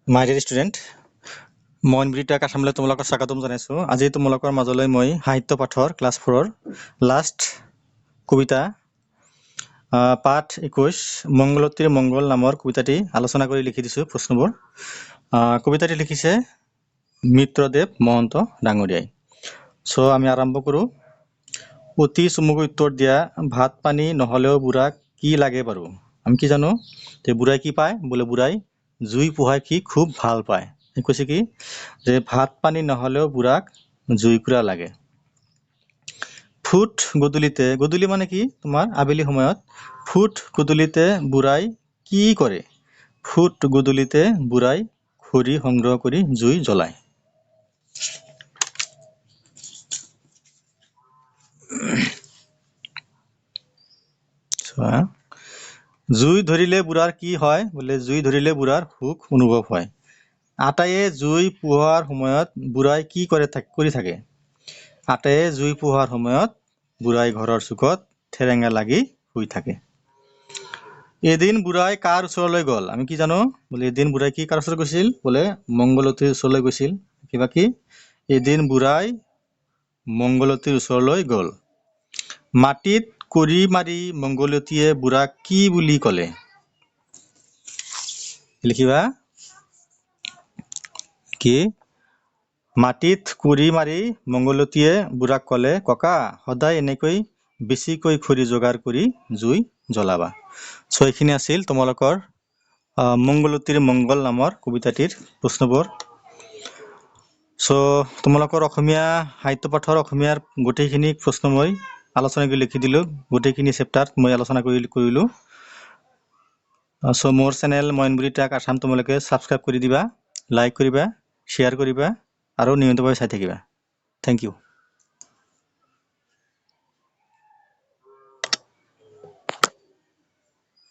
মাই dear student, মই অনবৃতা কাছামলৈ তোমালোকৰ স্বাগতম জনাইছোঁ। আজি তোমালোকৰ মাজলৈ মই সাহিত্য পাঠৰ ক্লাছ 4ৰ লাষ্ট কবিতা পাঠ 21 মংগলতীৰ মংগল নামৰ কবিতাটি আলোচনা কৰি লিখি দিছোঁ প্ৰশ্নবোৰ। কবিতাটি লিখিছে মিত্ৰদেৱ মহন্ত ডাঙৰীয়াই। চ' আমি আৰম্ভ কৰোঁ। অতি চমুকৈ উত্তৰ দিয়া, ভাত পানী নহ'লেও বুঢ়াক কি লাগে বাৰু? আমি কি জানো যে বুঢ়াই কি পায়? বোলে বুঢ়াই জুই পোহাই কি খুব ভাল পায়। কৈছে কি যে ভাত পানী নহ'লেও বুঢ়াক জুইকুৰা লাগে। ফুট গধূলিতে, গধূলি মানে কি তোমাৰ আবেলি সময়ত, ফুট গধূলিতে বুঢ়াই কি কৰে? ফুট গধূলিতে বুঢ়াই খৰি সংগ্ৰহ কৰি জুই জ্বলায়। জুই ধৰিলে বুঢ়াৰ কি হয়? বোলে জুই ধৰিলে বুঢ়াৰ সুখ অনুভৱ হয়। আটাইয়ে জুই পোহাৰ সময়ত বুঢ়াই কি কৰি থাকে? আটাইয়ে জুই পোহাৰ সময়ত বুঢ়াই ঘৰৰ চুকত ঠেৰেঙা লাগি শুই থাকে। এদিন বুঢ়াই কাৰ ওচৰলৈ গ'ল? আমি কি জানো? বোলে এদিন বুঢ়াই কি কাৰ ওচৰলৈ গৈছিল? বোলে মংগলতীৰ ওচৰলৈ গৈছিল। কিবা কি এদিন বুঢ়াই মংগলতীৰ ওচৰলৈ গ'ল। মাটিত কৰি মাৰি মংগলতীয়ে বুঢ়াক কি বুলি ক'লে? লিখিবা কি মাটিত কৰি মাৰি মংগলতীয়ে বুঢ়াক ক'লে, ককা সদায় এনেকৈ বেছিকৈ খৰি যোগাৰ কৰি জুই জ্বলাবা। চ' এইখিনি আছিল তোমালোকৰ মংগলতীৰ মংগল নামৰ কবিতাটিৰ প্ৰশ্নবোৰ। চ' তোমালোকৰ অসমীয়া সাহিত্য পাঠৰ অসমীয়াৰ গোটেইখিনি প্ৰশ্ন মই আলোচনা কৰি লিখি দিলোঁ। গোটেইখিনি চেপ্টাৰ মই আলোচনা কৰিলোঁ। চ' মোৰ চেনেল মই অনবৃতা কাছাম তোমালোকে ছাবস্ক্ৰাইব কৰি দিবা, লাইক কৰিবা, শ্বেয়াৰ কৰিবা আৰু নিয়মিতভাৱে চাই থাকিবা। Thank U.